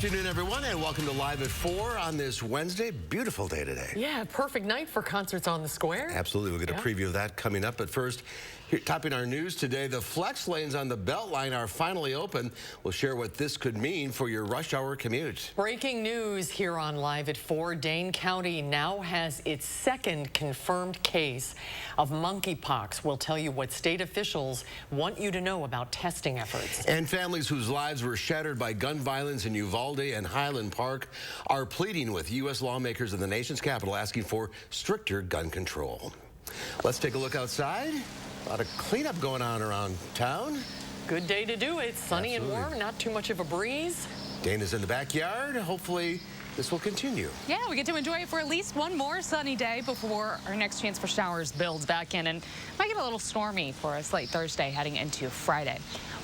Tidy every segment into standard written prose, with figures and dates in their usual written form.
afternoon, everyone, and welcome to Live at 4 on this Wednesday. Beautiful day today. Yeah, perfect night for concerts on the square. Absolutely. We'll get a preview of that coming up. But first, here, topping our news today, the flex lanes on the Beltline are finally open. We'll share what this could mean for your rush hour commute. Breaking news here on Live at 4. Dane County now has its second confirmed case of monkeypox. We'll tell you what state officials want you to know about testing efforts. And families whose lives were shattered by gun violence in Uvalde and Highland Park are pleading with U.S. lawmakers in the nation's capital asking for stricter gun control. Let's take a look outside. A lot of cleanup going on around town. Good day to do it. Sunny and warm, not too much of a breeze. Dana's in the backyard. Hopefully this will continue. Yeah, we get to enjoy it for at least one more sunny day before our next chance for showers builds back in, and might get a little stormy for us late Thursday heading into Friday.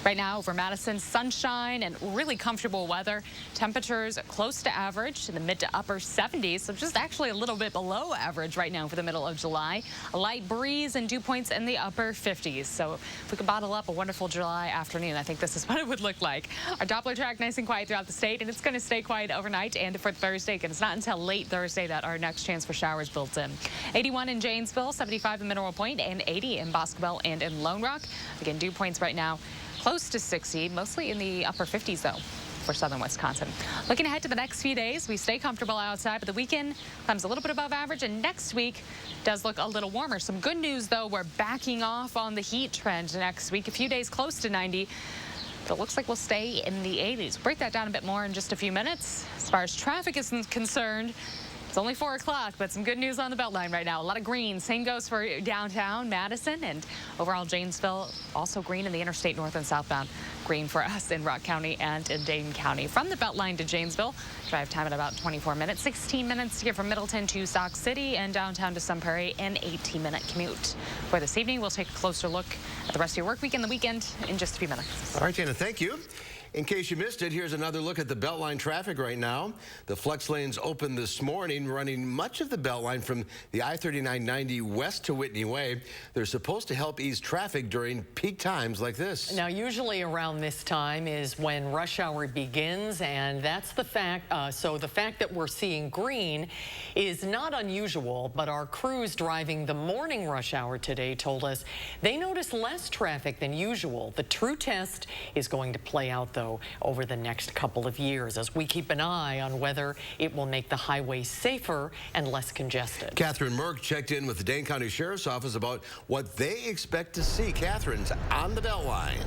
Right now over Madison, sunshine and really comfortable weather. Temperatures close to average in the mid to upper 70s, so just actually a little bit below average right now for the middle of July. A light breeze and dew points in the upper 50s. So if we could bottle up a wonderful July afternoon, I think this is what it would look like. Our Doppler track nice and quiet throughout the state, and it's going to stay quiet overnight and for Thursday. And it's not until late Thursday that our next chance for showers builds in. 81 in Janesville, 75 in Mineral Point, and 80 in Boscobel and in Lone Rock. Again, dew points right now close to 60, mostly in the upper 50s, though, for southern Wisconsin. Looking ahead to the next few days, we stay comfortable outside, but the weekend comes a little bit above average, and next week does look a little warmer. Some good news, though, we're backing off on the heat trend next week. A few days close to 90. But it looks like we'll stay in the 80s. We'll break that down a bit more in just a few minutes. As far as traffic is concerned, it's only 4 o'clock, but some good news on the Beltline right now. A lot of green. Same goes for downtown Madison and overall Janesville. Also green in the interstate north and southbound. Green for us in Rock County and in Dane County. From the Beltline to Janesville, drive time at about 24 minutes. 16 minutes to get from Middleton to Sauk City and downtown to Prairie, an 18-minute commute. For this evening, we'll take a closer look at the rest of your work week and the weekend in just a few minutes. All right, Jana, thank you. In case you missed it, here's another look at the Beltline traffic right now. The flex lanes opened this morning, running much of the Beltline from the I-3990 west to Whitney Way. They're supposed to help ease traffic during peak times like this. Now, usually around this time is when rush hour begins, and that's the fact. So the fact that we're seeing green is not unusual, but our crews driving the morning rush hour today told us they noticed less traffic than usual. The true test is going to play out, though, over the next couple of years as we keep an eye on whether it will make the highway safer and less congested. Catherine Merck checked in with the Dane County Sheriff's Office about what they expect to see. Catherine's on the Beltline.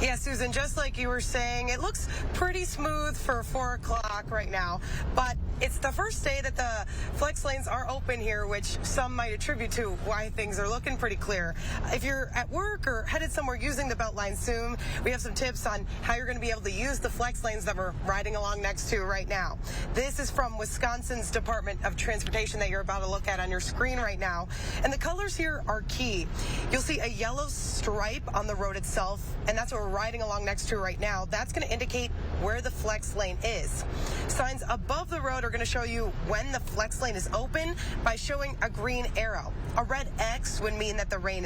Yeah, Susan, just like you were saying, it looks pretty smooth for 4 o'clock right now, but it's the first day that the flex lanes are open here, which some might attribute to why things are looking pretty clear. If you're at work or headed somewhere using the Beltline soon, we have some tips on how you're going to be able to use the flex lanes that we're riding along next to right now. This is from Wisconsin's Department of Transportation that you're about to look at on your screen right now. And the colors here are key. You'll see a yellow stripe on the road itself, and that's what we're riding along next to right now. That's going to indicate where the flex lane is. Signs above the road are going to show you when the flex lane is open by showing a green arrow. A red X would mean that the lane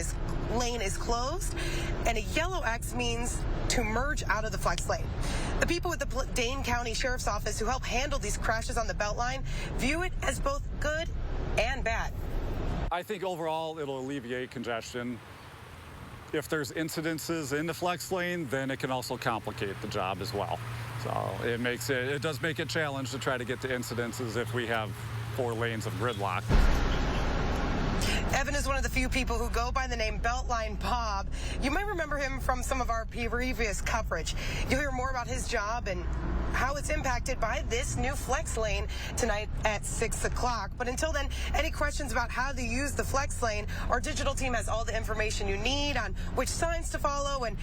is closed, and a yellow X means to merge out of the flex lane. The people with the Dane County Sheriff's Office who help handle these crashes on the Beltline view it as both good and bad. I think overall it'll alleviate congestion. If there's incidences in the flex lane, then it can also complicate the job as well. So it does make it a challenge to try to get to incidences if we have 4 lanes of gridlock. Evan is one of the few people who go by the name Beltline Bob. You might remember him from some of our previous coverage. You'll hear more about his job and how it's impacted by this new flex lane tonight at 6 o'clock. But until then, any questions about how to use the flex lane, our digital team has all the information you need on which signs to follow and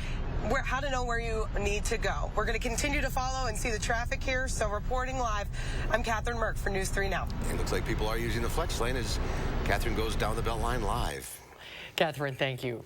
how to know where you need to go. We're going to continue to follow and see the traffic here. So reporting live, I'm Catherine Merck for News 3 Now. It looks like people are using the flex lane as Catherine goes down the Beltline live. Catherine, thank you.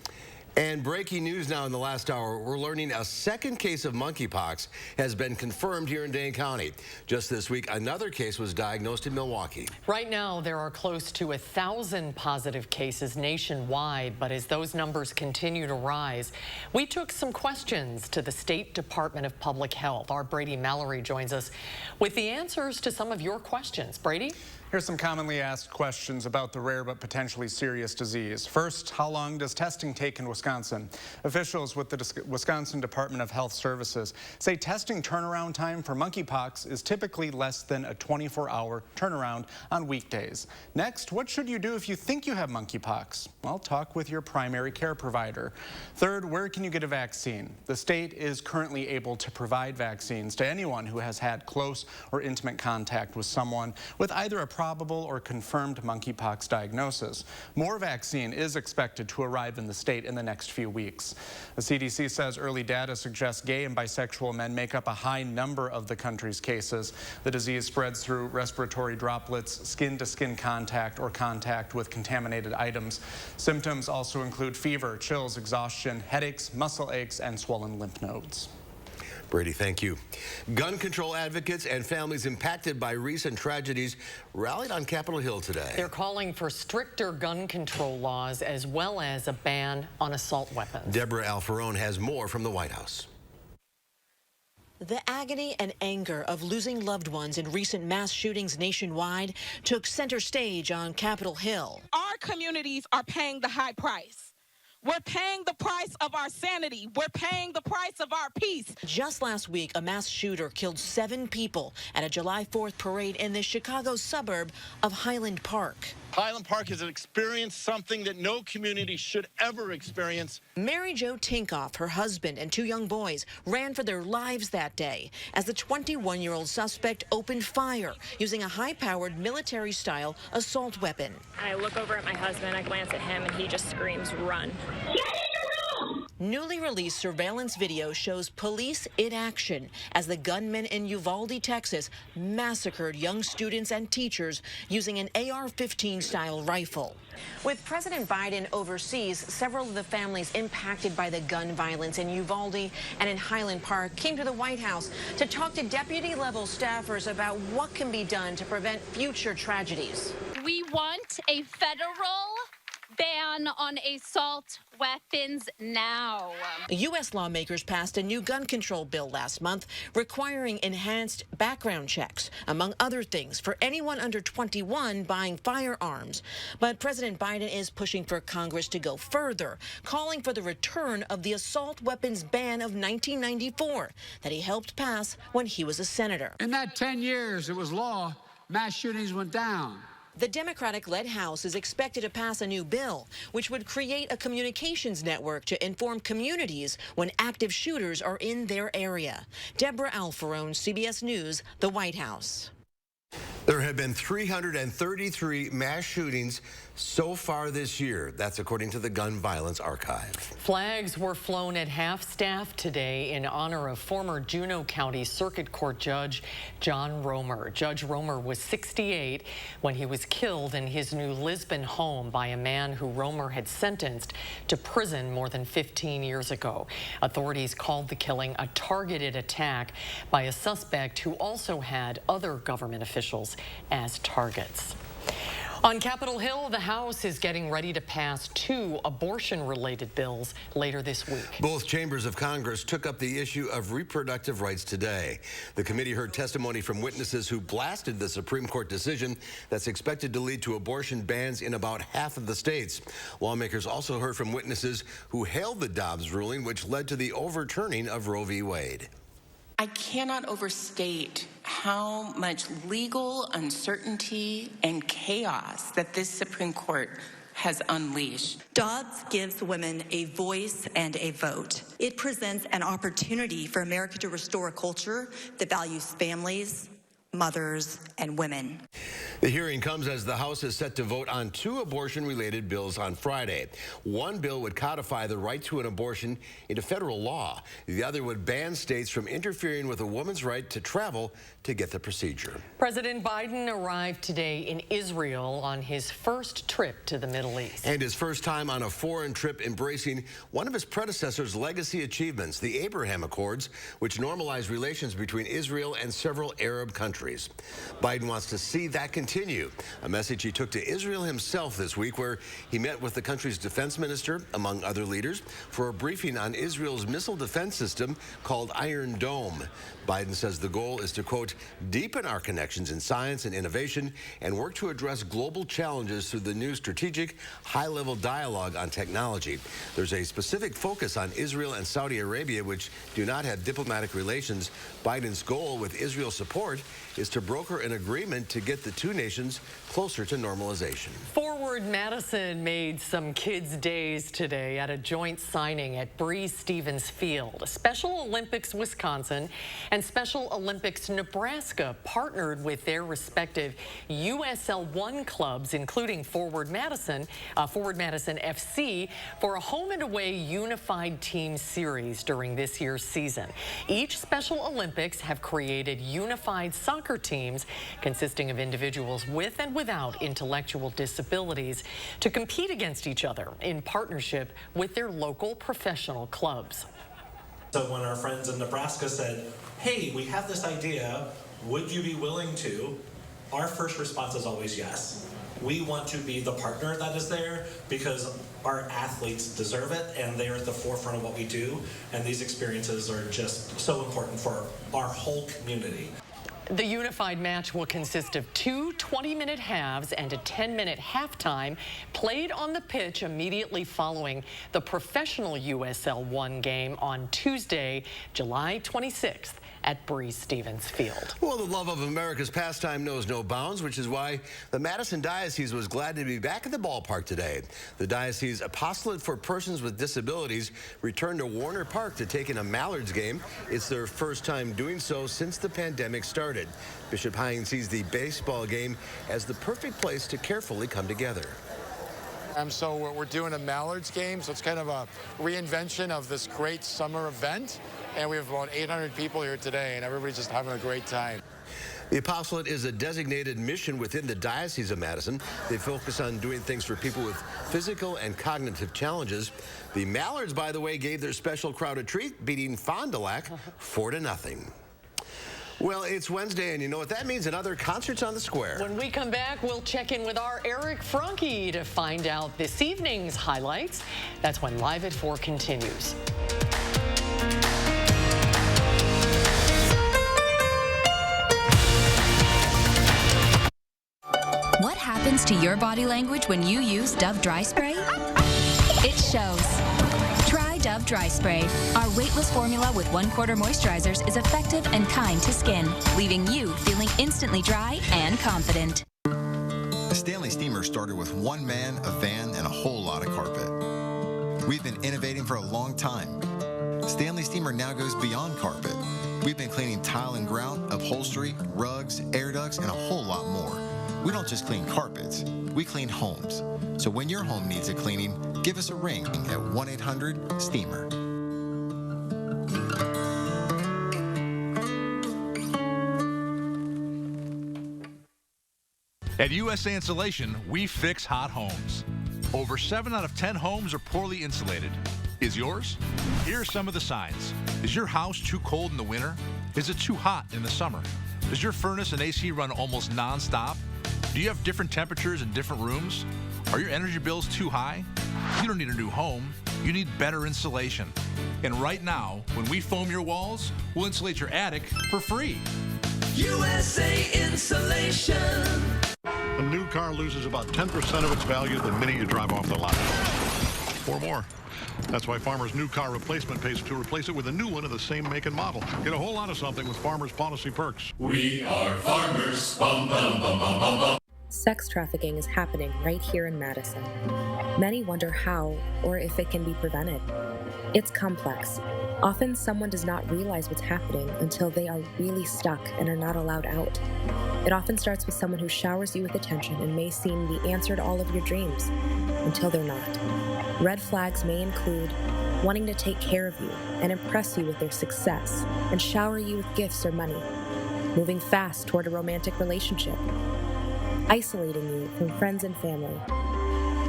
And breaking news now in the last hour, we're learning a second case of monkeypox has been confirmed here in Dane County. Just this week, another case was diagnosed in Milwaukee. Right now, there are close to 1,000 positive cases nationwide, but as those numbers continue to rise, we took some questions to the State Department of Public Health. Our Brady Mallory joins us with the answers to some of your questions. Brady? Here's some commonly asked questions about the rare but potentially serious disease. First, how long does testing take in Wisconsin? Officials with the Wisconsin Department of Health Services say testing turnaround time for monkeypox is typically less than a 24-hour turnaround on weekdays. Next, what should you do if you think you have monkeypox? Well, talk with your primary care provider. Third, where can you get a vaccine? The state is currently able to provide vaccines to anyone who has had close or intimate contact with someone with either a probable or confirmed monkeypox diagnosis. More vaccine is expected to arrive in the state in the next few weeks. The CDC says early data suggests gay and bisexual men make up a high number of the country's cases. The disease spreads through respiratory droplets, skin-to-skin contact, or contact with contaminated items. Symptoms also include fever, chills, exhaustion, headaches, muscle aches, and swollen lymph nodes. Brady, thank you. Gun control advocates and families impacted by recent tragedies rallied on Capitol Hill today. They're calling for stricter gun control laws as well as a ban on assault weapons. Deborah Alfarone has more from the White House. The agony and anger of losing loved ones in recent mass shootings nationwide took center stage on Capitol Hill. Our communities are paying the high price. We're paying the price of our sanity. We're paying the price of our peace. Just last week, a mass shooter killed 7 people at a July 4th parade in the Chicago suburb of Highland Park. Highland Park has experienced something that no community should ever experience. Mary Jo Tinkoff, her husband, and 2 young boys ran for their lives that day as the 21-year-old suspect opened fire using a high-powered military-style assault weapon. I look over at my husband, I glance at him, and he just screams, "Run." Newly released surveillance video shows police in action as the gunman in Uvalde, Texas, massacred young students and teachers using an AR-15 style rifle. With President Biden overseas, several of the families impacted by the gun violence in Uvalde and in Highland Park came to the White House to talk to deputy-level staffers about what can be done to prevent future tragedies. We want a federal ban on assault weapons now. U.S. lawmakers passed a new gun control bill last month requiring enhanced background checks, among other things, for anyone under 21 buying firearms. But President Biden is pushing for Congress to go further, calling for the return of the assault weapons ban of 1994 that he helped pass when he was a senator. In that 10 years it was law, mass shootings went down. The Democratic-led House is expected to pass a new bill, which would create a communications network to inform communities when active shooters are in their area. Deborah Alfarone, CBS News, the White House. There have been 333 mass shootings so far this year. That's according to the Gun Violence Archive. Flags were flown at half-staff today in honor of former Juneau County Circuit Court Judge John Romer. Judge Romer was 68 when he was killed in his New Lisbon home by a man who Romer had sentenced to prison more than 15 years ago. Authorities called the killing a targeted attack by a suspect who also had other government officials as targets. On Capitol Hill, the House is getting ready to pass 2 abortion-related bills later this week. Both chambers of Congress took up the issue of reproductive rights today. The committee heard testimony from witnesses who blasted the Supreme Court decision that's expected to lead to abortion bans in about half of the states. Lawmakers also heard from witnesses who hailed the Dobbs ruling, which led to the overturning of Roe v. Wade. I cannot overstate how much legal uncertainty and chaos that this Supreme Court has unleashed. Dobbs gives women a voice and a vote. It presents an opportunity for America to restore a culture that values families, mothers, and women. The hearing comes as the House is set to vote on 2 abortion-related bills on Friday. One bill would codify the right to an abortion into federal law. The other would ban states from interfering with a woman's right to travel to get the procedure. President Biden arrived today in Israel on his first trip to the Middle East. And his first time on a foreign trip embracing one of his predecessor's legacy achievements, the Abraham Accords, which normalized relations between Israel and several Arab countries. Biden wants to see that continue, a message he took to Israel himself this week, where he met with the country's defense minister, among other leaders, for a briefing on Israel's missile defense system called Iron Dome. Biden says the goal is to, quote, deepen our connections in science and innovation and work to address global challenges through the new strategic high-level dialogue on technology. There's a specific focus on Israel and Saudi Arabia, which do not have diplomatic relations. Biden's goal with Israel's support is to broker an agreement to get the two nations closer to normalization. Forward Madison made some kids' days today at a joint signing at Breese-Stevens Field. Special Olympics Wisconsin and Special Olympics Nebraska partnered with their respective USL1 clubs, including Forward Madison FC, for a home and away unified team series during this year's season. Each Special Olympics have created unified soccer teams consisting of individuals with and without intellectual disabilities to compete against each other in partnership with their local professional clubs. So when our friends in Nebraska said, hey, we have this idea, would you be willing to? Our first response is always yes. We want to be the partner that is there because our athletes deserve it and they're at the forefront of what we do, and these experiences are just so important for our whole community. The unified match will consist of 2 20-minute halves and a 10-minute halftime played on the pitch immediately following the professional USL1 game on Tuesday, July 26th at Breese-Stevens Field. Well, the love of America's pastime knows no bounds, which is why the Madison Diocese was glad to be back at the ballpark today. The Diocese Apostolate for Persons with Disabilities returned to Warner Park to take in a Mallards game. It's their first time doing so since the pandemic started. Bishop Hines sees the baseball game as the perfect place to carefully come together. So we're doing a Mallards game, so it's kind of a reinvention of this great summer event. And we have about 800 people here today, and everybody's just having a great time. The Apostolate is a designated mission within the Diocese of Madison. They focus on doing things for people with physical and cognitive challenges. The Mallards, by the way, gave their special crowd a treat, beating Fond du Lac 4-0. Well, it's Wednesday, and you know what that means, another Concerts on the Square. When we come back, we'll check in with our Eric Franke to find out this evening's highlights. That's when Live at 4 continues. What happens to your body language when you use Dove Dry Spray? It shows. Try Dove Dry Spray. Our weightless formula with 1/4 moisturizers is effective and kind to skin, leaving you feeling instantly dry and confident. The Stanley Steamer started with one man, a van, and a whole lot of carpet. We've been innovating for a long time. Stanley Steamer now goes beyond carpet. We've been cleaning tile and grout, upholstery, rugs, air ducts, and a whole lot more. We don't just clean carpets, we clean homes. So when your home needs a cleaning, give us a ring at 1-800-STEAMER. At USA Insulation, we fix hot homes. Over 7 out of 10 homes are poorly insulated. Is yours? Here are some of the signs. Is your house too cold in the winter? Is it too hot in the summer? Does your furnace and AC run almost non-stop? Do you have different temperatures in different rooms? Are your energy bills too high? You don't need a new home. You need better insulation. And right now, when we foam your walls, we'll insulate your attic for free. USA Insulation. A new car loses about 10% of its value the minute you drive off the lot. Or more. That's why Farmer's new car replacement pays to replace it with a new one of the same make and model. Get a whole lot of something with Farmer's policy perks. We are farmers. Bum, bum, bum, bum, bum, bum. Sex trafficking is happening right here in Madison. Many wonder how or if it can be prevented. It's complex, Often someone does not realize what's happening until they are really stuck and are not allowed out. It often starts with someone who showers you with attention and may seem the answer to all of your dreams, until they're not. Red flags may include wanting to take care of you and impress you with their success and shower you with gifts or money, moving fast toward a romantic relationship, isolating you from friends and family,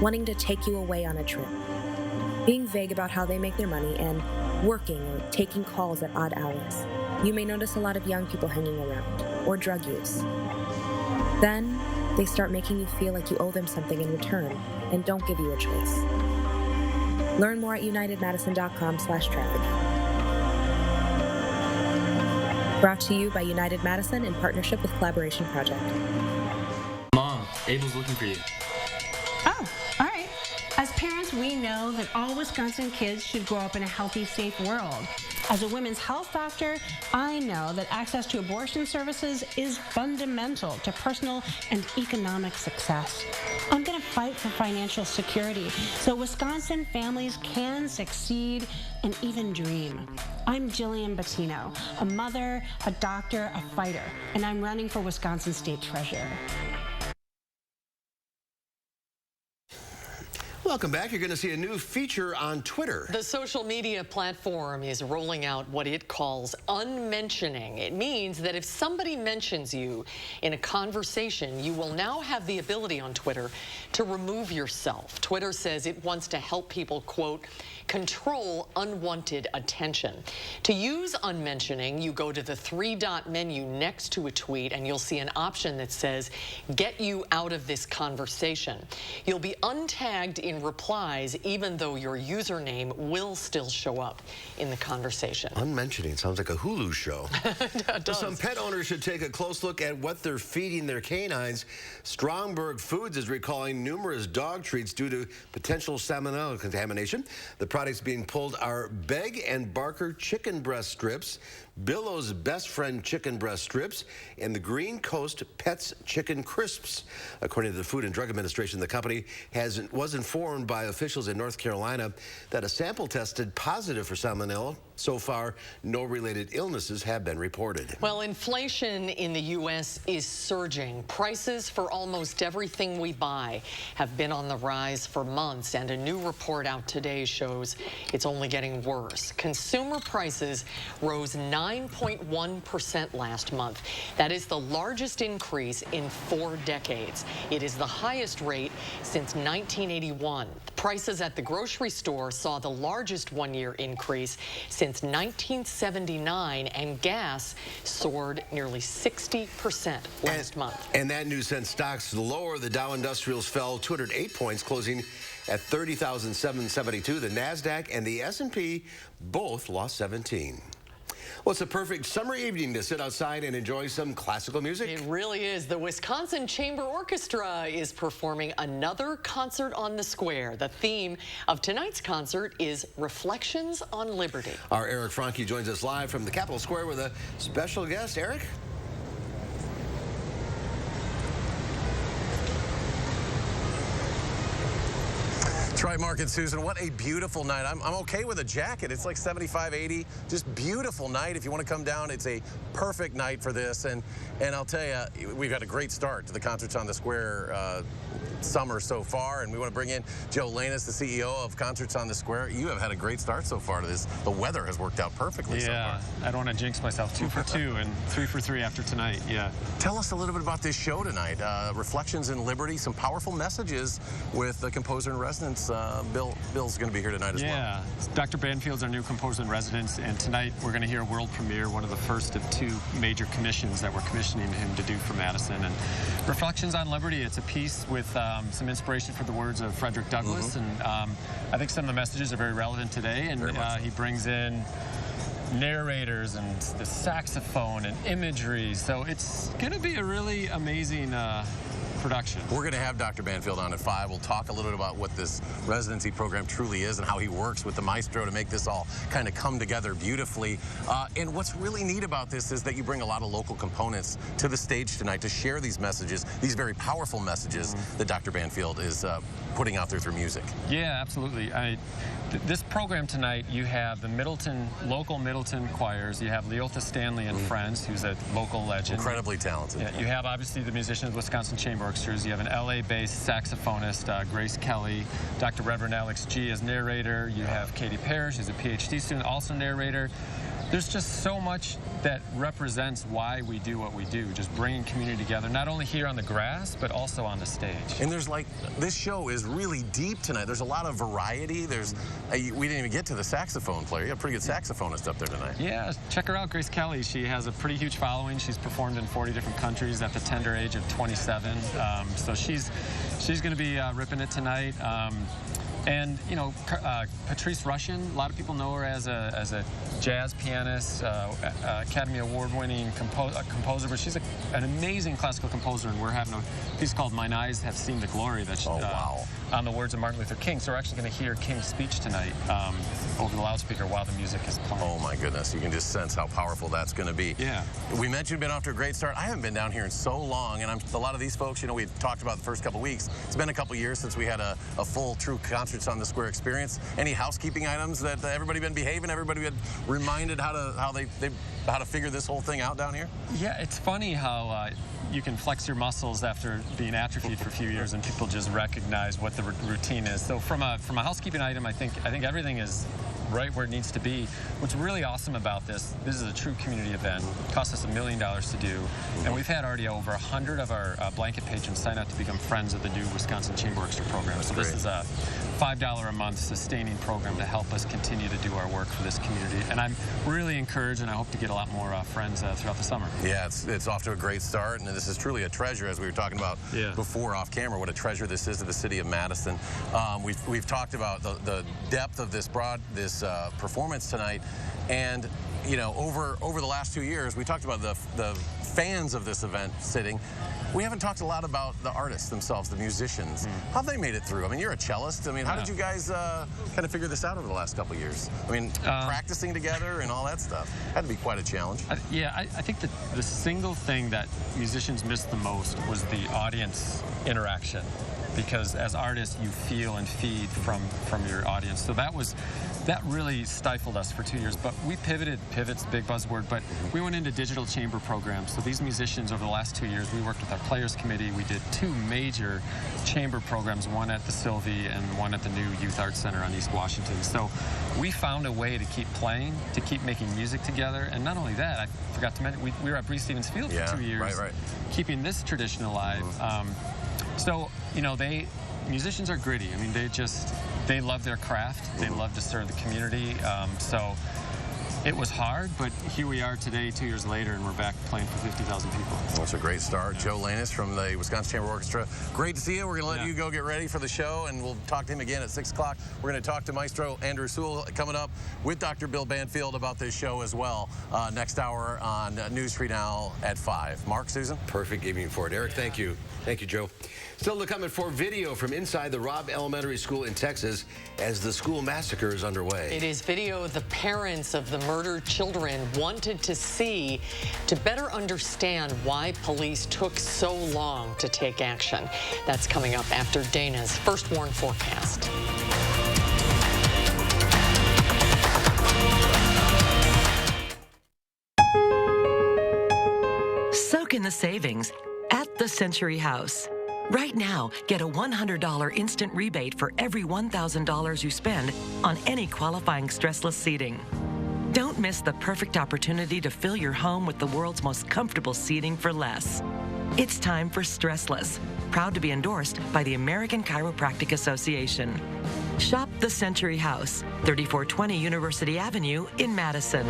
wanting to take you away on a trip, being vague about how they make their money, and working or taking calls at odd hours. You may notice a lot of young people hanging around, or drug use. Then, they start making you feel like you owe them something in return and don't give you a choice. Learn more at unitedmadison.com/trafficking. Brought to you by United Madison in partnership with Collaboration Project. Mom, Abel's looking for you. Oh, all right. As parents, we know that all Wisconsin kids should grow up in a healthy, safe world. As a women's health doctor, I know that access to abortion services is fundamental to personal and economic success. I'm going to fight for financial security so Wisconsin families can succeed and even dream. I'm Jillian Bettino, a mother, a doctor, a fighter, and I'm running for Wisconsin State Treasurer. Welcome back. You're going to see a new feature on Twitter. The social media platform is rolling out what it calls unmentioning. It means that if somebody mentions you in a conversation, you will now have the ability on Twitter to remove yourself. Twitter says it wants to help people, quote, control unwanted attention. To use unmentioning, you go to the three-dot menu next to a tweet and you'll see an option that says, get you out of this conversation. You'll be untagged in replies, even though your username will still show up in the conversation. Unmentioning sounds like a Hulu show. It does. Some pet owners should take a close look at what they're feeding their canines. Strongberg Foods is recalling numerous dog treats due to potential salmonella contamination. The products being pulled are Beg and Barker chicken breast strips, Billow's Best Friend chicken breast strips, and the Green Coast Pets chicken crisps. According to the Food and Drug Administration, the company was informed by officials in North Carolina that a sample tested positive for salmonella. So far, no related illnesses have been reported. Well, inflation in the U.S. is surging. Prices for almost everything we buy have been on the rise for months, and a new report out today shows it's only getting worse. Consumer prices rose 9.1% last month. That is the largest increase in 4 decades. It is the highest rate since 1981. Prices at the grocery store saw the largest one-year increase since 1979, and gas soared nearly 60% last month. And that news sent stocks lower. The Dow Industrials fell 208 points, closing at 30,772. The NASDAQ and the S&P both lost 17. Well, it's a perfect summer evening to sit outside and enjoy some classical music. It really is. The Wisconsin Chamber Orchestra is performing another concert on the square. The theme of tonight's concert is Reflections on Liberty. Our Eric Franke joins us live from the Capitol Square with a special guest. Eric? That's right, Mark and Susan. What a beautiful night. I'm okay with a jacket. It's like 75, 80. Just beautiful night. If you want to come down, it's a perfect night for this. And I'll tell you, we've had a great start to the Concerts on the Square summer so far. And we want to bring in Joe Lanus, the CEO of Concerts on the Square. You have had a great start so far to this. The weather has worked out perfectly so far. Yeah, I don't want to jinx myself. 2 for 2 and 3 for 3 after tonight. Yeah. Tell us a little bit about this show tonight. Reflections in Liberty, some powerful messages with the composer in residence. Bill's going to be here tonight as well. Yeah, Dr. Banfield's our new composer in residence, and tonight we're going to hear a world premiere, one of the first of 2 major commissions that we're commissioning him to do for Madison. And Reflections on Liberty, it's a piece with some inspiration for the words of Frederick Douglass, and I think some of the messages are very relevant today, and he brings in narrators and the saxophone and imagery, so it's going to be a really amazing production. We're going to have Dr. Banfield on at 5. We'll talk a little bit about what this residency program truly is and how he works with the maestro to make this all kind of come together beautifully. And what's really neat about this is that you bring a lot of local components to the stage tonight to share these messages, these very powerful messages that Dr. Banfield is putting out there through music. Yeah, absolutely. This program tonight, you have the local Middleton choirs. You have Leotha Stanley and Friends, who's a local legend. Incredibly talented. Yeah, you have obviously the musicians of Wisconsin Chamber Orchestras. You have an LA-based saxophonist, Grace Kelly, Dr. Reverend Alex G. as narrator. You have Katie Parrish, who's a PhD student, also narrator. There's just so much that represents why we do what we do, just bringing community together, not only here on the grass, but also on the stage. And there's this show is really deep tonight. There's a lot of variety. We didn't even get to the saxophone player. You have a pretty good saxophonist up there tonight. Yeah, check her out, Grace Kelly. She has a pretty huge following. She's performed in 40 different countries at the tender age of 27. So she's going to be ripping it tonight. And, you know, Patrice Rushen, a lot of people know her as a jazz pianist, Academy Award-winning composer, but she's an amazing classical composer, and we're having a piece called Mine Eyes Have Seen the Glory that's on the words of Martin Luther King. So we're actually going to hear King's speech tonight over the loudspeaker while the music is playing. Oh, my goodness. You can just sense how powerful that's going to be. Yeah. We mentioned you've been off to a great start. I haven't been down here in so long, and a lot of these folks, you know, we've talked about the first couple weeks. It's been a couple years since we had a full, true Concerts on the Square experience. Any housekeeping items that everybody been behaving? Everybody been reminded how to figure this whole thing out down here? Yeah, it's funny how you can flex your muscles after being atrophied for a few years, and people just recognize what the routine is. So from a housekeeping item, I think everything is right where it needs to be. What's really awesome about this is a true community event. It cost us $1 million to do, and we've had already over 100 of our blanket patrons sign up to become friends of the new Wisconsin Chamber Orchestra program. So this is a $5 a month sustaining program to help us continue to do our work for this community. And I'm really encouraged, and I hope to get a lot more friends throughout the summer. Yeah, it's off to a great start, and this is truly a treasure, as we were talking about before off camera, what a treasure this is to the city of Madison. We've talked about the depth of this performance tonight, and you know, over the last 2 years, we talked about the fans of this event sitting. We haven't talked a lot about the artists themselves, the musicians. How have they made it through? I mean, you're a cellist. I mean, how did you guys kind of figure this out over the last couple of years? I mean, practicing together and all that stuff had to be quite a challenge. I think that the single thing that musicians missed the most was the audience interaction, because as artists, you feel and feed from your audience. So that really stifled us for 2 years. But we pivoted. Pivot's a big buzzword, but we went into digital chamber programs. So these musicians, over the last 2 years, we worked with our players committee. We did 2 major chamber programs, one at the Sylvie and one at the new Youth Arts Center on East Washington. So we found a way to keep playing, to keep making music together. And not only that, I forgot to mention, we were at Breese-Stevens Field for 2 years, keeping this tradition alive. So, you know, musicians are gritty. I mean, they love their craft. They love to serve the community. So it was hard, but here we are today, 2 years later, and we're back playing for 50,000 people. That's a great start. Joe Lanus from the Wisconsin Chamber Orchestra. Great to see you. We're going to let you go get ready for the show, and we'll talk to him again at 6 o'clock. We're going to talk to Maestro Andrew Sewell coming up with Dr. Bill Banfield about this show as well next hour on News Free Now at 5. Mark, Susan? Perfect evening for it. Eric, thank you. Thank you, Joe. Still to come at 4, video from inside the Robb Elementary School in Texas as the school massacre is underway. It is video the parents of the murdered children wanted to see to better understand why police took so long to take action. That's coming up after Dana's First Warn forecast. Soak in the savings at the Century House. Right now, get a $100 instant rebate for every $1,000 you spend on any qualifying stressless seating. Don't miss the perfect opportunity to fill your home with the world's most comfortable seating for less. It's time for Stressless, proud to be endorsed by the American Chiropractic Association. Shop the Century House, 3420 University Avenue in Madison.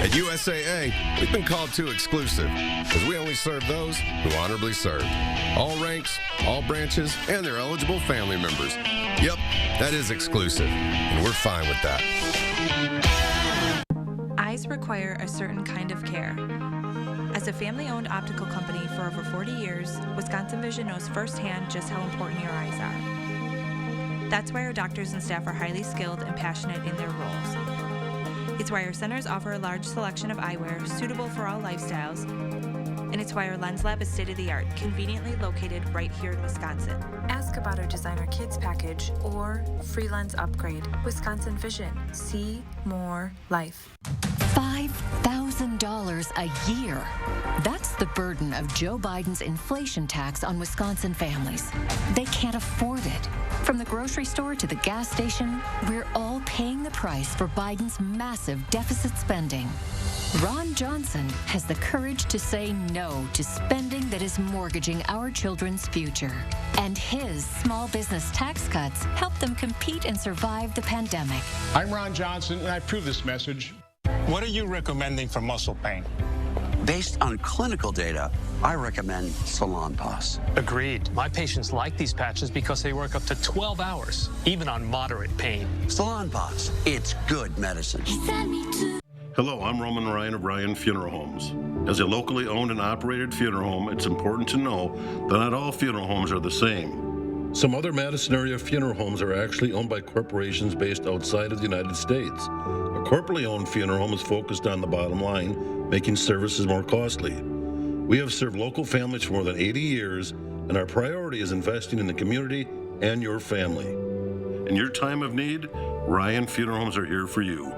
At USAA, we've been called too exclusive, because we only serve those who honorably served. All ranks, all branches, and their eligible family members. Yep, that is exclusive, and we're fine with that. Eyes require a certain kind of care. As a family-owned optical company for over 40 years, Wisconsin Vision knows firsthand just how important your eyes are. That's why our doctors and staff are highly skilled and passionate in their roles. It's why our centers offer a large selection of eyewear suitable for all lifestyles, and it's why our lens lab is state-of-the-art, conveniently located right here in Wisconsin. Ask about our designer kids package or free lens upgrade. Wisconsin Vision. See more life. $5,000 a year. That's the burden of Joe Biden's inflation tax on Wisconsin families. They can't afford it. From the grocery store to the gas station, we're all paying the price for Biden's massive deficit spending. Ron Johnson has the courage to say no to spending that is mortgaging our children's future. And his small business tax cuts help them compete and survive the pandemic. I'm Ron Johnson, and I approve this message. What are you recommending for muscle pain? Based on clinical data, I recommend Salon Pass. Agreed. My patients like these patches because they work up to 12 hours, even on moderate pain. Salon Pass, it's good medicine. Hello, I'm Roman Ryan of Ryan Funeral Homes. As a locally owned and operated funeral home, it's important to know that not all funeral homes are the same. Some other Madison area funeral homes are actually owned by corporations based outside of the United States. A corporately owned funeral home is focused on the bottom line, making services more costly. We have served local families for more than 80 years, and our priority is investing in the community and your family. In your time of need, Ryan Funeral Homes are here for you.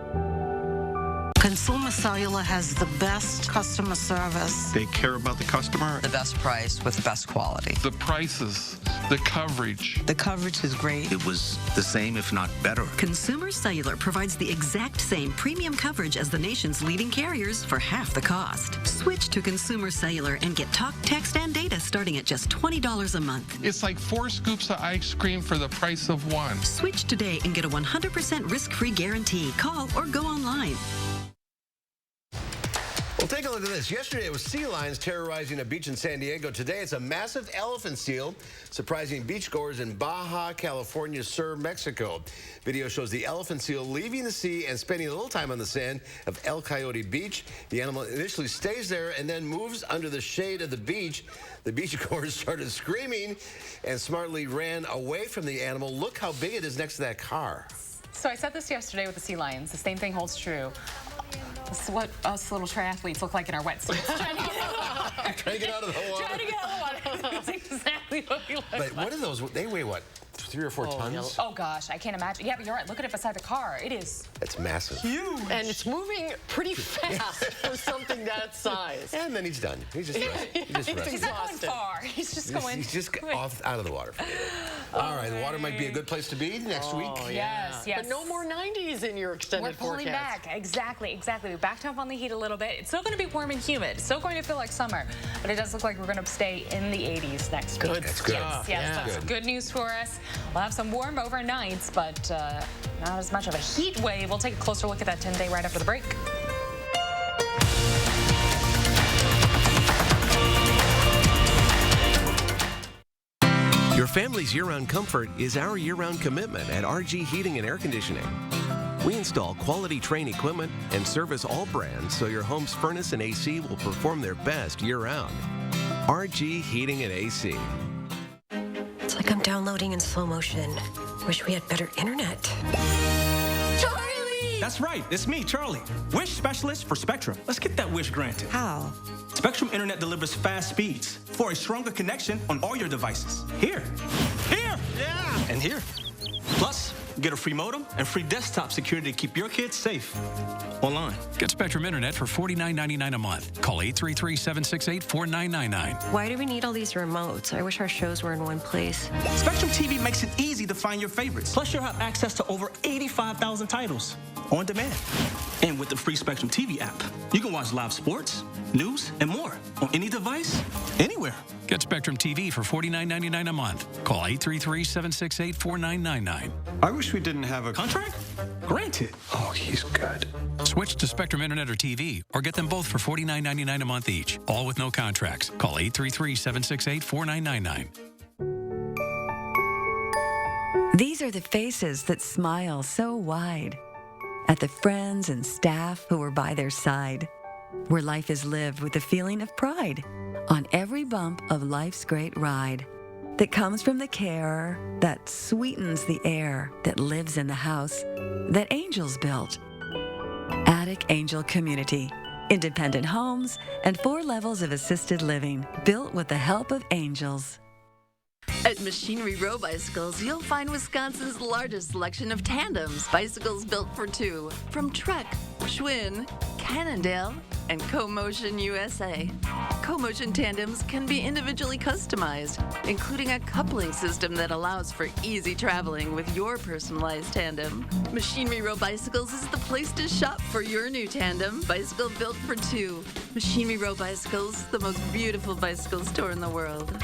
Consumer Cellular has the best customer service. They care about the customer. The best price with the best quality. The prices, the coverage. The coverage is great. It was the same, if not better. Consumer Cellular provides the exact same premium coverage as the nation's leading carriers for half the cost. Switch to Consumer Cellular and get talk, text, and data starting at just $20 a month. It's like 4 scoops of ice cream for the price of 1. Switch today and get a 100% risk-free guarantee. Call or go online. Well, take a look at this. Yesterday, it was sea lions terrorizing a beach in San Diego. Today, it's a massive elephant seal surprising beachgoers in Baja California Sur, Mexico. Video shows the elephant seal leaving the sea and spending a little time on the sand of El Coyote Beach. The animal initially stays there and then moves under the shade of the beach. The beachgoers started screaming and smartly ran away from the animal. Look how big it is next to that car. So I said this yesterday with the sea lions. The same thing holds true. This is what us little triathletes look like in our wetsuits. Trying to get out of the water. Trying to get out of the water. That's exactly what we look like. But what are those? They weigh what? 3 or 4 tons? Oh gosh, I can't imagine. Yeah, but you're right. Look at it beside the car. It is. It's massive. Huge. And it's moving pretty fast for something that size. And then he's done. He's just He's not going far. He's just going. He's just out of the water. All right, the water might be a good place to be next week. Yes, yes. But no more 90s in your extended forecast. We're pulling back. Exactly. We backed up on the heat a little bit. It's still going to be warm and humid. It's still going to feel like summer. But it does look like we're going to stay in the 80s next week. That's good. Yes, that's good news for us. We'll have some warm overnights, but not as much of a heat wave. We'll take a closer look at that 10-day right after the break. Your family's year-round comfort is our year-round commitment at RG Heating and Air Conditioning. We install quality Trane equipment and service all brands so your home's furnace and AC will perform their best year-round. RG Heating and AC. It's like I'm downloading in slow motion. Wish we had better internet. Charlie! That's right, it's me, Charlie. Wish specialist for Spectrum. Let's get that wish granted. How? Spectrum Internet delivers fast speeds for a stronger connection on all your devices. Here, yeah, and here. Plus, get a free modem and free desktop security to keep your kids safe online. Get Spectrum Internet for $49.99 a month. Call 833-768-4999. Why do we need all these remotes? I wish our shows were in one place. Spectrum TV makes it easy to find your favorites. Plus, you'll have access to over 85,000 titles on demand. And with the free Spectrum TV app, you can watch live sports, news, and more on any device, anywhere. Get Spectrum TV for $49.99 a month. Call 833-768-4999. I wish we didn't have a contract. Granted. Oh, he's good. Switch to Spectrum Internet or TV, or get them both for $49.99 a month each, all with no contracts. Call 833-768-4999. These are the faces that smile so wide at the friends and staff who were by their side. where life is lived with a feeling of pride on every bump of life's great ride that comes from the care that sweetens the air that lives in the house that angels built. Attic Angel Community. Independent homes and 4 levels of assisted living built with the help of angels. At Machinery Row Bicycles, you'll find Wisconsin's largest selection of tandems, bicycles built for 2, from Trek, Schwinn, Cannondale, and CoMotion USA. CoMotion tandems can be individually customized, including a coupling system that allows for easy traveling with your personalized tandem. Machinery Row Bicycles is the place to shop for your new tandem, bicycle built for 2. Machinery Row Bicycles, the most beautiful bicycle store in the world.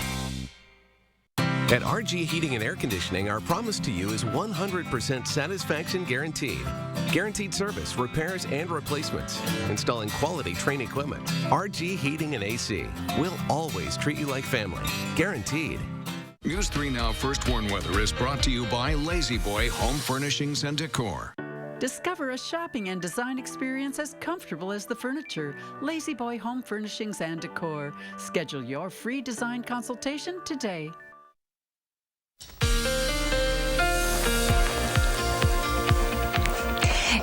At RG Heating and Air Conditioning, our promise to you is 100% satisfaction guaranteed. Guaranteed service, repairs, and replacements. Installing quality Train equipment. RG Heating and AC. We'll always treat you like family. Guaranteed. News 3 Now First Warn Weather is brought to you by Lazy Boy Home Furnishings and Decor. Discover a shopping and design experience as comfortable as the furniture. Lazy Boy Home Furnishings and Decor. Schedule your free design consultation today.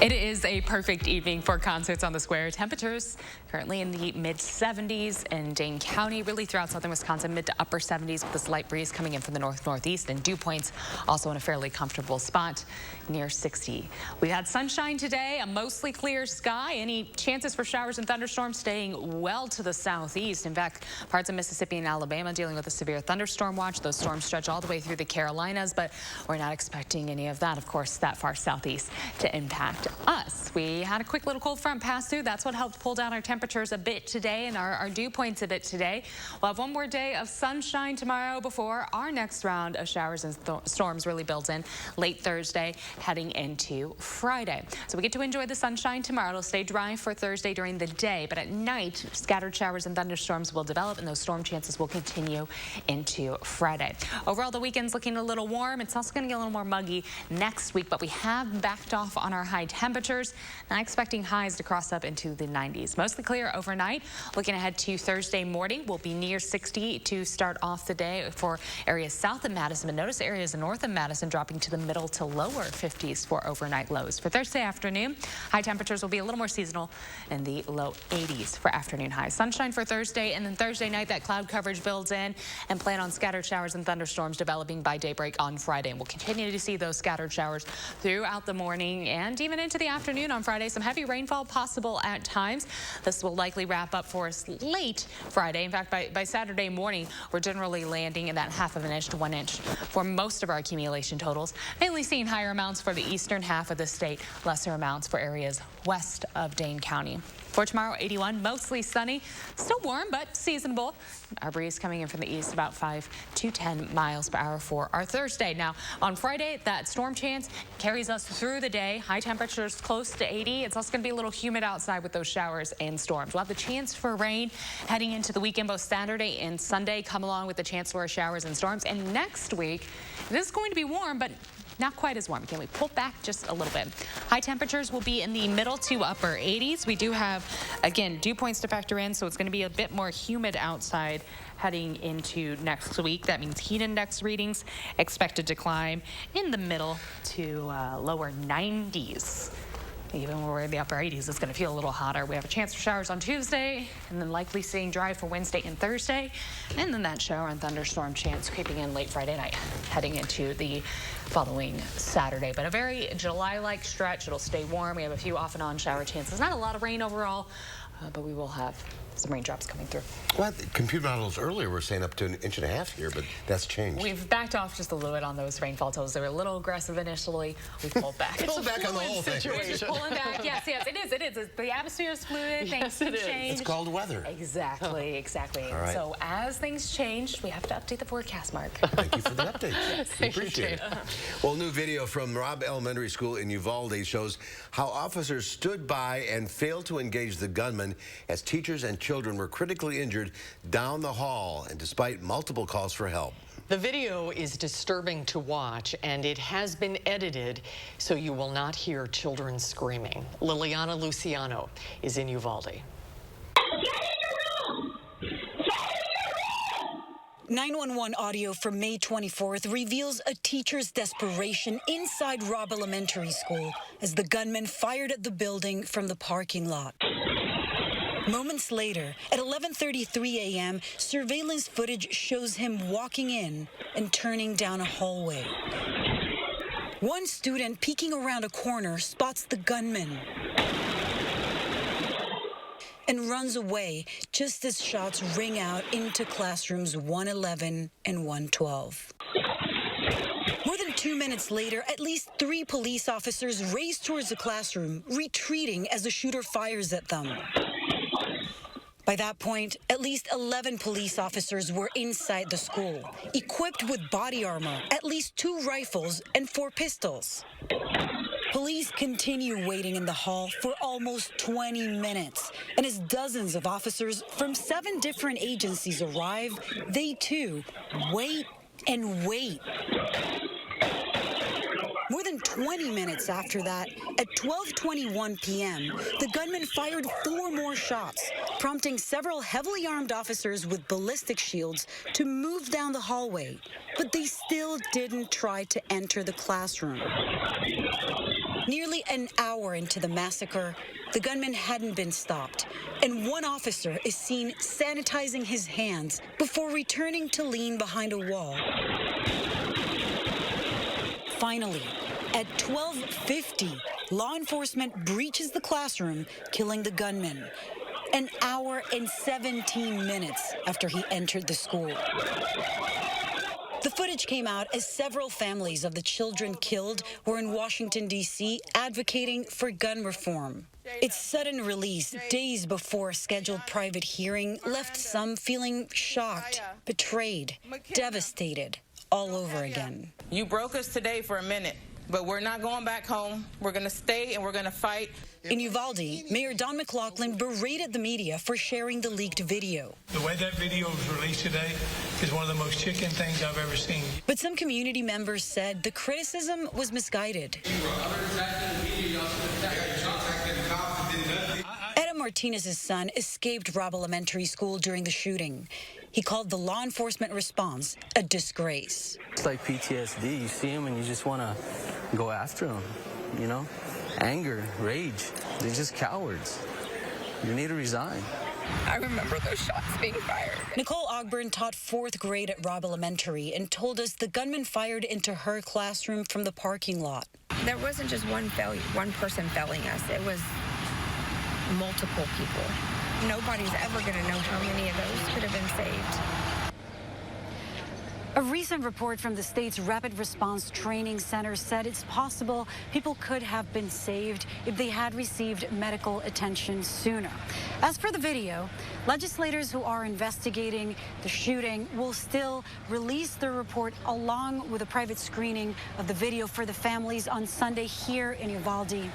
It is a perfect evening for concerts on the square. Temperatures currently in the mid-70s in Dane County, really throughout southern Wisconsin, mid to upper 70s with this light breeze coming in from the north-northeast, and dew points also in a fairly comfortable spot near 60. We had sunshine today, a mostly clear sky. Any chances for showers and thunderstorms staying well to the southeast. In fact, parts of Mississippi and Alabama dealing with a severe thunderstorm watch. Those storms stretch all the way through the Carolinas, but we're not expecting any of that, of course, that far southeast to impact us. We had a quick little cold front pass through. That's what helped pull down our temperatures a bit today and our dew points a bit today. We'll have one more day of sunshine tomorrow before our next round of showers and storms really builds in late Thursday heading into Friday. So we get to enjoy the sunshine tomorrow. It'll stay dry for Thursday during the day, but at night scattered showers and thunderstorms will develop, and those storm chances will continue into Friday. Overall, the weekend's looking a little warm. It's also going to get a little more muggy next week, but we have backed off on our high temperatures. Not expecting highs to cross up into the 90s. Mostly clear overnight. Looking ahead to Thursday morning, we'll be near 60 to start off the day for areas south of Madison, but notice areas north of Madison dropping to the middle to lower 50s for overnight lows. For Thursday afternoon, high temperatures will be a little more seasonal in the low 80s for afternoon highs. Sunshine for Thursday, and then Thursday night that cloud coverage builds in, and plan on scattered showers and thunderstorms developing by daybreak on Friday. And we'll continue to see those scattered showers throughout the morning and even into the afternoon on Friday. Some heavy rainfall possible at times. This will likely wrap up for us late Friday. In fact, by Saturday morning, we're generally landing in that half of an inch to 1 inch for most of our accumulation totals. Mainly seeing higher amounts for the eastern half of the state, lesser amounts for areas west of Dane County. For tomorrow, 81, mostly sunny, still warm, but seasonable. Our breeze coming in from the east about 5 to 10 miles per hour for our Thursday. Now, on Friday, that storm chance carries us through the day. High temperatures close to 80. It's also going to be a little humid outside with those showers and storms. We'll have the chance for rain heading into the weekend. Both Saturday and Sunday come along with the chance for showers and storms. And next week, it is going to be warm, but not quite as warm. Can we pull back just a little bit? High temperatures will be in the middle to upper 80s. We do have, again, dew points to factor in, so it's going to be a bit more humid outside heading into next week. That means heat index readings expected to climb in the middle to lower 90s. Even when we're in the upper 80s, it's going to feel a little hotter. We have a chance for showers on Tuesday, and then likely seeing dry for Wednesday and Thursday. And then that shower and thunderstorm chance creeping in late Friday night, heading into the following Saturday. But a very July-like stretch. It'll stay warm. We have a few off and on shower chances. Not a lot of rain overall, but we will have some raindrops coming through. Well, the computer models earlier were saying up to 1.5 inches here, but that's changed. We've backed off just a little bit on those rainfall totals. They were a little aggressive initially. We pulled back. Pulled back on the whole thing. We're just pulling back. Yes, it is. The atmosphere is fluid. Yes, things can change. It's called weather. Exactly. All right. So as things change, we have to update the forecast, Mark. Thank you for the update. Yes, we appreciate it. Well, new video from Robb Elementary School in Uvalde shows how officers stood by and failed to engage the gunman as teachers and children were critically injured down the hall, and despite multiple calls for help. The video is disturbing to watch, and it has been edited so you will not hear children screaming. Liliana Luciano is in Uvalde. 911 audio from May 24th reveals a teacher's desperation inside Robb Elementary School as the gunman fired at the building from the parking lot. Moments later, at 11:33 a.m., surveillance footage shows him walking in and turning down a hallway. One student peeking around a corner spots the gunman and runs away just as shots ring out into classrooms 111 and 112. More than 2 minutes later, at least 3 police officers race towards the classroom, retreating as the shooter fires at them. By that point, at least 11 police officers were inside the school, equipped with body armor, at least 2 rifles, and 4 pistols. Police continue waiting in the hall for almost 20 minutes, and as dozens of officers from 7 different agencies arrive, they too wait and wait. More than 20 minutes after that, at 12:21 p.m., the gunman fired 4 more shots, prompting several heavily armed officers with ballistic shields to move down the hallway, but they still didn't try to enter the classroom. Nearly an hour into the massacre, the gunman hadn't been stopped, and one officer is seen sanitizing his hands before returning to lean behind a wall. Finally, at 12:50, law enforcement breaches the classroom, killing the gunman, an hour and 17 minutes after he entered the school. The footage came out as several families of the children killed were in Washington, D.C., advocating for gun reform. Its sudden release days before a scheduled private hearing left some feeling shocked, betrayed, devastated, all over again. You broke us today for a minute, but we're not going back home. We're going to stay and we're going to fight. In Uvalde, Mayor Don McLaughlin berated the media for sharing the leaked video. The way that video was released today is one of the most chicken things I've ever seen. But some community members said the criticism was misguided. Adam Martinez's son escaped Robb Elementary School during the shooting. He called the law enforcement response a disgrace. It's like PTSD. You see him and you just want to go after him, you know? Anger, rage, they're just cowards. You need to resign. I remember those shots being fired. Nicole Ogburn taught 4th grade at Robb Elementary and told us the gunman fired into her classroom from the parking lot. There wasn't just one person failing us. It was multiple people. Nobody's ever going to know how many of those could have been saved. A recent report from the state's Rapid Response Training Center said it's possible people could have been saved if they had received medical attention sooner. As for the video, legislators who are investigating the shooting will still release their report along with a private screening of the video for the families on Sunday here in Uvalde.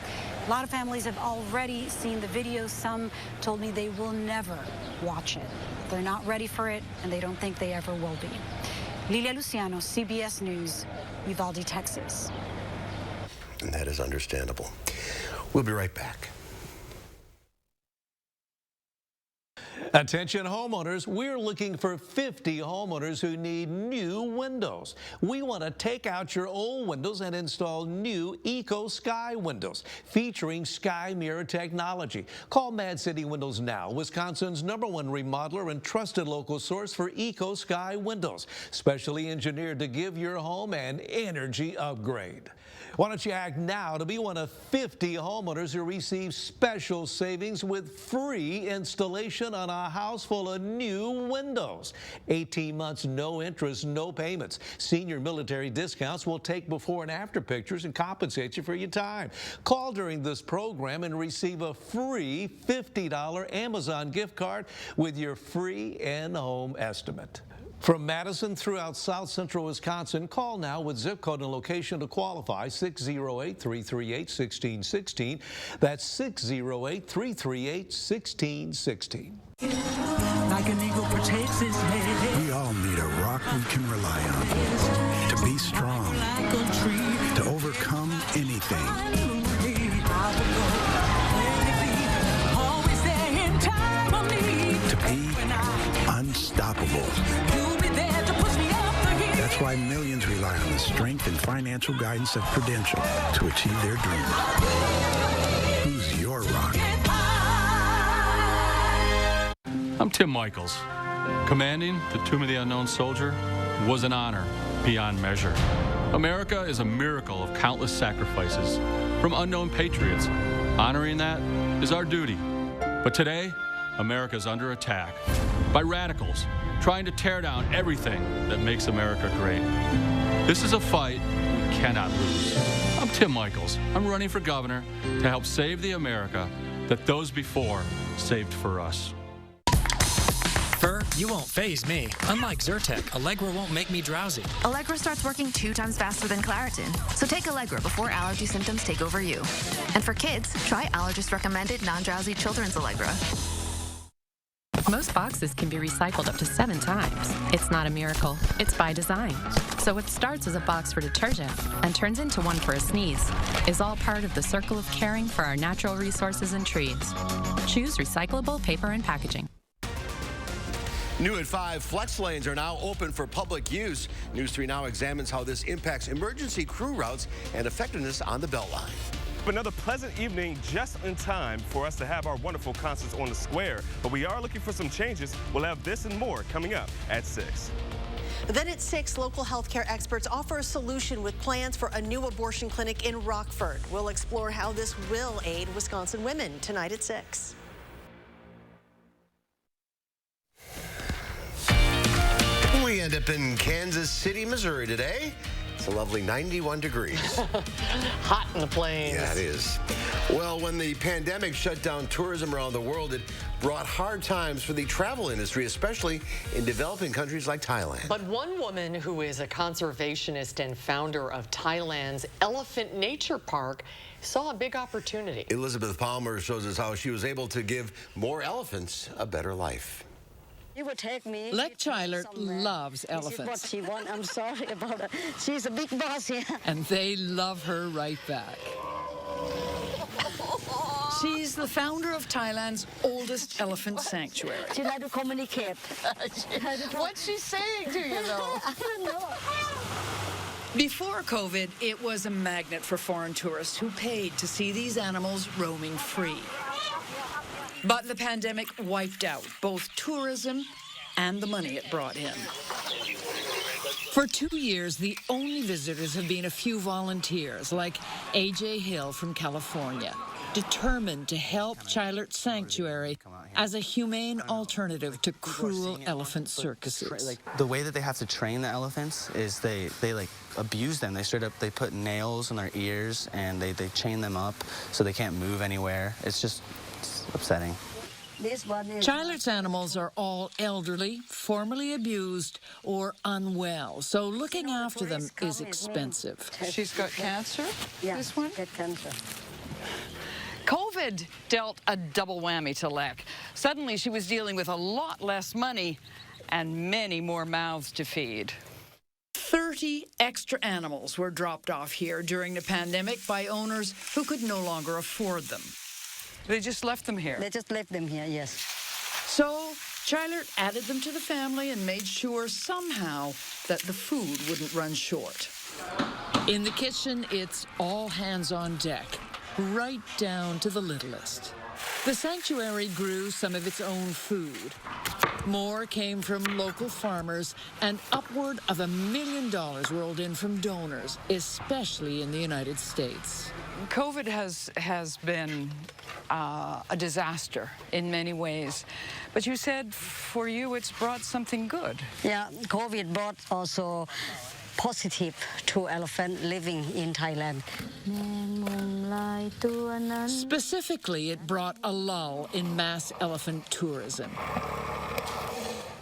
A lot of families have already seen the video. Some told me they will never watch it. They're not ready for it, and they don't think they ever will be. Lilia Luciano, CBS News, Uvalde, Texas. And that is understandable. We'll be right back. Attention homeowners, we're looking for 50 homeowners who need new windows. We want to take out your old windows and install new Eco Sky windows featuring Sky Mirror technology. Call Mad City Windows now, Wisconsin's #1 remodeler and trusted local source for Eco Sky windows, specially engineered to give your home an energy upgrade. Why don't you act now to be one of 50 homeowners who receive special savings with free installation on a house full of new windows. 18 months, no interest, no payments. Senior military discounts will take before and after pictures and compensate you for your time. Call during this program and receive a free $50 Amazon gift card with your free in-home estimate. From Madison throughout South Central Wisconsin, call now with zip code and location to qualify, 608-338-1616. That's 608-338-1616. Like an eagle protects its head. We all need a rock we can rely on. To be strong. To overcome anything. To be unstoppable. That's why millions rely on the strength and financial guidance of Prudential to achieve their dreams. Who's your rock? I'm Tim Michaels. Commanding the Tomb of the Unknown Soldier was an honor beyond measure. America is a miracle of countless sacrifices from unknown patriots. Honoring that is our duty. But today, America is under attack by radicals trying to tear down everything that makes America great. This is a fight we cannot lose. I'm Tim Michaels. I'm running for governor to help save the America that those before saved for us. Fur, you won't faze me. Unlike Zyrtec, Allegra won't make me drowsy. Allegra starts working 2 times faster than Claritin. So take Allegra before allergy symptoms take over you. And for kids, try Allergist recommended non-drowsy children's Allegra. Most boxes can be recycled up to 7 times. It's not a miracle, it's by design. So what starts as a box for detergent and turns into one for a sneeze is all part of the circle of caring for our natural resources and trees. Choose recyclable paper and packaging. New at 5, flex lanes are now open for public use. News 3 Now examines how this impacts emergency crew routes and effectiveness on the Beltline. Another pleasant evening just in time for us to have our wonderful concerts on the square. But we are looking for some changes. We'll have this and more coming up at 6. Then at 6, local healthcare experts offer a solution with plans for a new abortion clinic in Rockford. We'll explore how this will aid Wisconsin women tonight at 6. We end up in Kansas City, Missouri today. It's a lovely 91 degrees. Hot in the plains. Yeah, it is. Well, when the pandemic shut down tourism around the world, it brought hard times for the travel industry, especially in developing countries like Thailand. But one woman who is a conservationist and founder of Thailand's Elephant Nature Park saw a big opportunity. Elizabeth Palmer shows us how she was able to give more elephants a better life. You would take me. Lek Chilert loves elephants. This is what she wants. I'm sorry about it. She's a big boss here. And they love her right back. She's the founder of Thailand's oldest elephant sanctuary. She like to communicate. What's she saying to you, though? I don't know. Before COVID, it was a magnet for foreign tourists who paid to see these animals roaming free. But the pandemic wiped out both tourism and the money it brought in. For 2 years, the only visitors have been a few volunteers, like A.J. Hill from California, determined to help Chilert Sanctuary as a humane alternative to cruel elephant circuses. The way that they have to train the elephants is they like abuse them. They straight up, they put nails in their ears and they chain them up so they can't move anywhere. It's just upsetting. Chilert's animals are all elderly, formerly abused, or unwell, so looking after them is expensive. She's got cancer? Yeah, this one? got cancer. COVID dealt a double whammy to Lek. Suddenly, she was dealing with a lot less money and many more mouths to feed. 30 extra animals were dropped off here during the pandemic by owners who could no longer afford them. They just left them here? They just left them here, yes. So Chilert added them to the family and made sure somehow that the food wouldn't run short. In the kitchen, it's all hands on deck, right down to the littlest. The sanctuary grew some of its own food. More came from local farmers, and upward of $1 million rolled in from donors, especially in the United States. COVID has been a disaster in many ways, but you said for you it's brought something good. Yeah, COVID brought also positive to elephant living in Thailand. Specifically, it brought a lull in mass elephant tourism.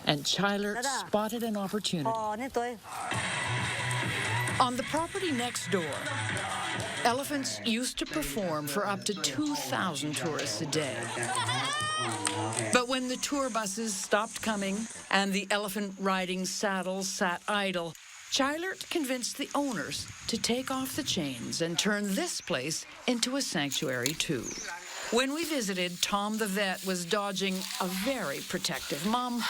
And Chilert spotted an opportunity. On the property next door, elephants used to perform for up to 2,000 tourists a day. But when the tour buses stopped coming and the elephant riding saddles sat idle, Chilert convinced the owners to take off the chains and turn this place into a sanctuary too. When we visited, Tom the vet was dodging a very protective mom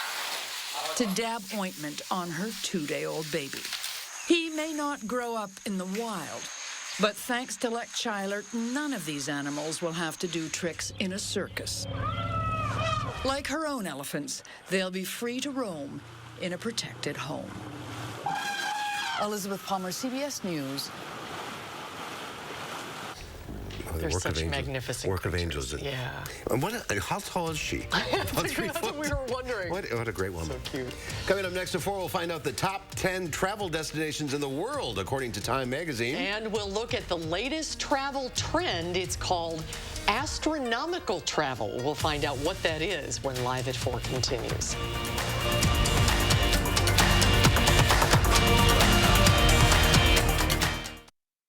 to dab ointment on her 2-day-old baby. He may not grow up in the wild, but thanks to Lex Chyler, none of these animals will have to do tricks in a circus. Like her own elephants, they'll be free to roam in a protected home. Elizabeth Palmer, CBS News. They're such magnificent work of angels. Yeah. And how tall is she? That's what we were wondering. What a great woman. So cute. Coming up next at 4, we'll find out the top 10 travel destinations in the world, according to Time magazine. And we'll look at the latest travel trend. It's called astronomical travel. We'll find out what that is when Live at 4 continues.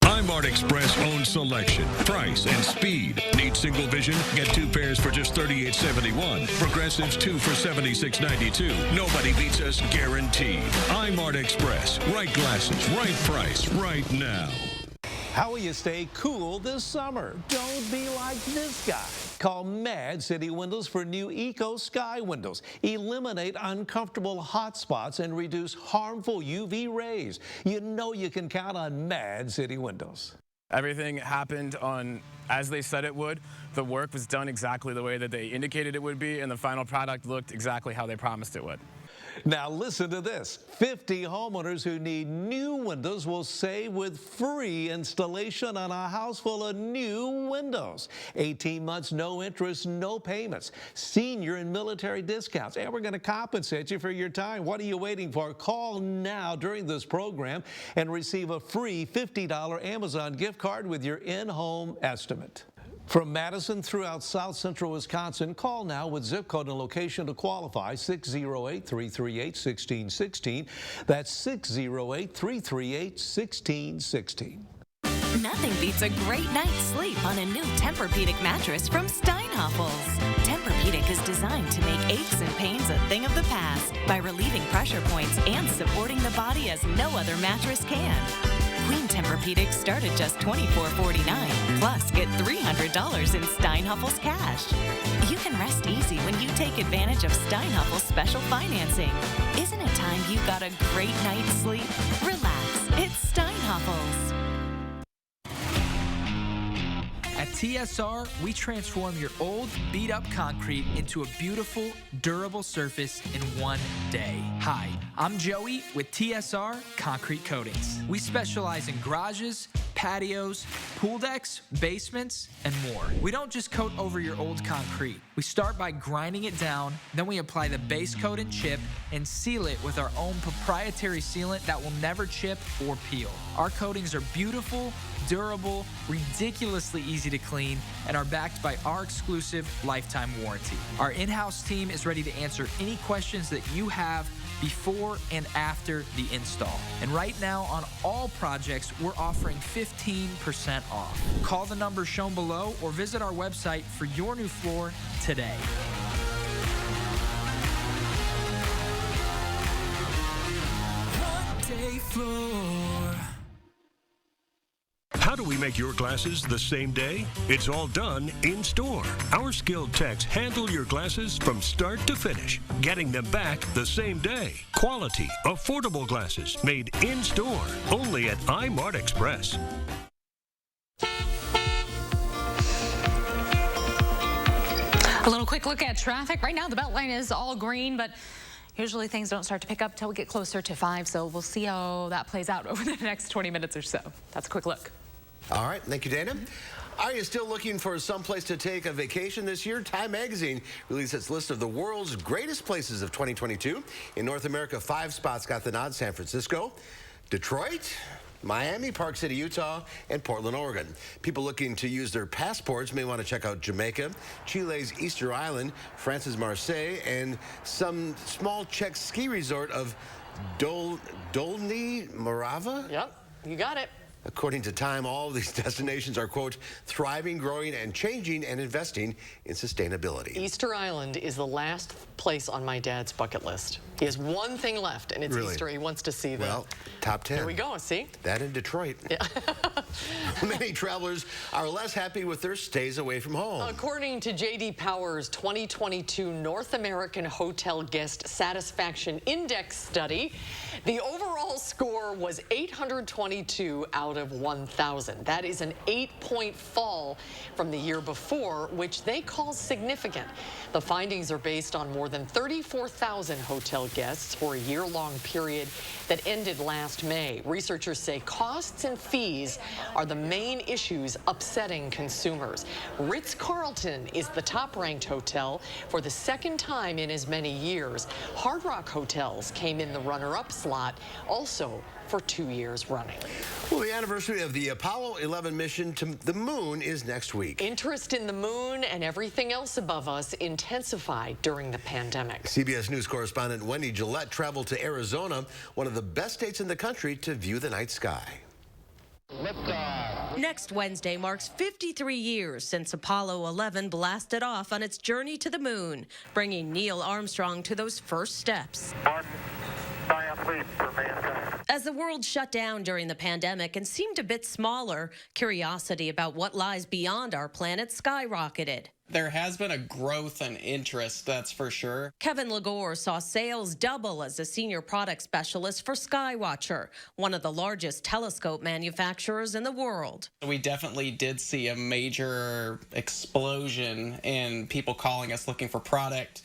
iMart Express owns selection, price, and speed. Need single vision? Get 2 pairs for just $38.71. Progressives 2 for $76.92. Nobody beats us, guaranteed. iMart Express. Right glasses, right price, right now. How will you stay cool this summer? Don't be like this guy. Call Mad City Windows for new Eco Sky Windows. Eliminate uncomfortable hot spots and reduce harmful UV rays. You know you can count on Mad City Windows. Everything happened as they said it would. The work was done exactly the way that they indicated it would be, and the final product looked exactly how they promised it would. Now listen to this. 50 homeowners who need new windows will save with free installation on a house full of new windows. 18 months, no interest, no payments. Senior and military discounts. And we're going to compensate you for your time. What are you waiting for? Call now during this program and receive a free $50 Amazon gift card with your in-home estimate. From Madison throughout south central Wisconsin, call now with zip code and location to qualify, 608-338-1616. That's 608-338-1616. Nothing beats a great night's sleep on a new Tempur-Pedic mattress from Steinhoffels. Tempur-Pedic is designed to make aches and pains a thing of the past by relieving pressure points and supporting the body as no other mattress can. Queen Tempur-Pedic start at just $24.49, plus get $300 in Steinhoffels cash. You can rest easy when you take advantage of Steinhoffels special financing. Isn't it time you got a great night's sleep? Relax, it's Steinhoffels. At TSR, we transform your old, beat-up concrete into a beautiful, durable surface in one day. Hi, I'm Joey with TSR Concrete Coatings. We specialize in garages, patios, pool decks, basements, and more. We don't just coat over your old concrete. We start by grinding it down, then we apply the base coat and chip and seal it with our own proprietary sealant that will never chip or peel. Our coatings are beautiful, durable, ridiculously easy to clean, and are backed by our exclusive lifetime warranty. Our in-house team is ready to answer any questions that you have before and after the install. And right now on all projects, we're offering 15% off. Call the number shown below or visit our website for your new floor today. One-day floor. How do we make your glasses the same day? It's all done in store. Our skilled techs handle your glasses from start to finish, getting them back the same day. Quality, affordable glasses made in store, only at iMart Express. A little quick look at traffic. Right now, the Beltline is all green, but usually things don't start to pick up until we get closer to 5, so we'll see how that plays out over the next 20 minutes or so. That's a quick look. All right, thank you, Dana. Are you still looking for someplace to take a vacation this year? Time magazine released its list of the world's greatest places of 2022. In North America, 5 spots got the nod: San Francisco, Detroit, Miami, Park City, Utah, and Portland, Oregon. People looking to use their passports may want to check out Jamaica, Chile's Easter Island, France's Marseille, and some small Czech ski resort of Dolní Morava. Yep, you got it. According to Time, all of these destinations are, quote, thriving, growing, and changing and investing in sustainability. Easter Island is the last place on my dad's bucket list. He has one thing left, and it's Really? Easter. He wants to see that. Well, top 10. Here we go, see? That in Detroit. Yeah. Many travelers are less happy with their stays away from home. According to J.D. Power's 2022 North American Hotel Guest Satisfaction Index study, the overall score was 822 out of 1,000. That is an 8-point fall from the year before, which they call significant. The findings are based on more than 34,000 hotel guests for a year-long period that ended last May. Researchers say costs and fees are the main issues upsetting consumers. Ritz-Carlton is the top-ranked hotel for the second time in as many years. Hard Rock Hotels came in the runner-up slot, also for 2 years running. Well, the anniversary of the Apollo 11 mission to the moon is next week. Interest in the moon and everything else above us intensified during the pandemic. CBS News correspondent Wendy Gillette traveled to Arizona, one of the best states in the country, to view the night sky. Next Wednesday marks 53 years since Apollo 11 blasted off on its journey to the moon, bringing Neil Armstrong to those first steps. As the world shut down during the pandemic and seemed a bit smaller, curiosity about what lies beyond our planet skyrocketed. There has been a growth in interest, that's for sure. Kevin Legore saw sales double as a senior product specialist for Skywatcher, one of the largest telescope manufacturers in the world. We definitely did see a major explosion in people calling us looking for product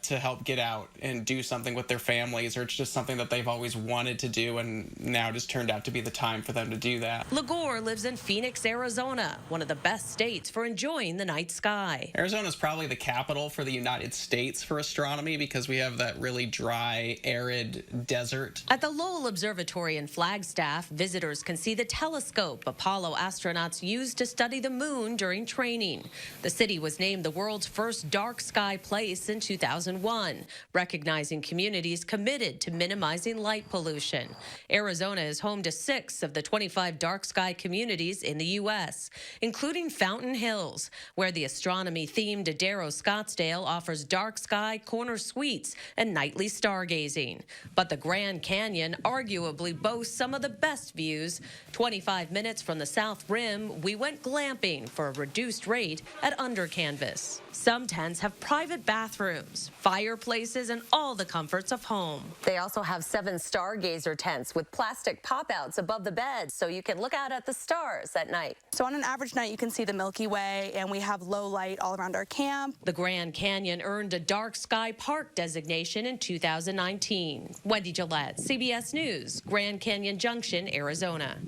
to help get out and do something with their families, or it's just something that they've always wanted to do, and now just turned out to be the time for them to do that. Legore lives in Phoenix, Arizona, one of the best states for enjoying the night sky. Arizona is probably the capital for the United States for astronomy because we have that really dry, arid desert. At the Lowell Observatory in Flagstaff, visitors can see the telescope Apollo astronauts used to study the moon during training. The city was named the world's first dark sky place in 2001, recognizing communities committed to minimizing light pollution. Arizona is home to 6 of the 25 dark sky communities in the U.S., including Fountain Hills, where the astronomy-themed Adero Scottsdale offers dark sky corner suites and nightly stargazing. But the Grand Canyon arguably boasts some of the best views. 25 minutes from the South Rim, we went glamping for a reduced rate at Under Canvas. Some tents have private bathrooms, fireplaces, and all the comforts of home. They also have 7 stargazer tents with plastic pop-outs above the beds so you can look out at the stars at night. So on an average night, you can see the Milky Way, and we have low light all around our camp. The Grand Canyon earned a Dark Sky Park designation in 2019. Wendy Gillette, CBS News, Grand Canyon Junction, Arizona.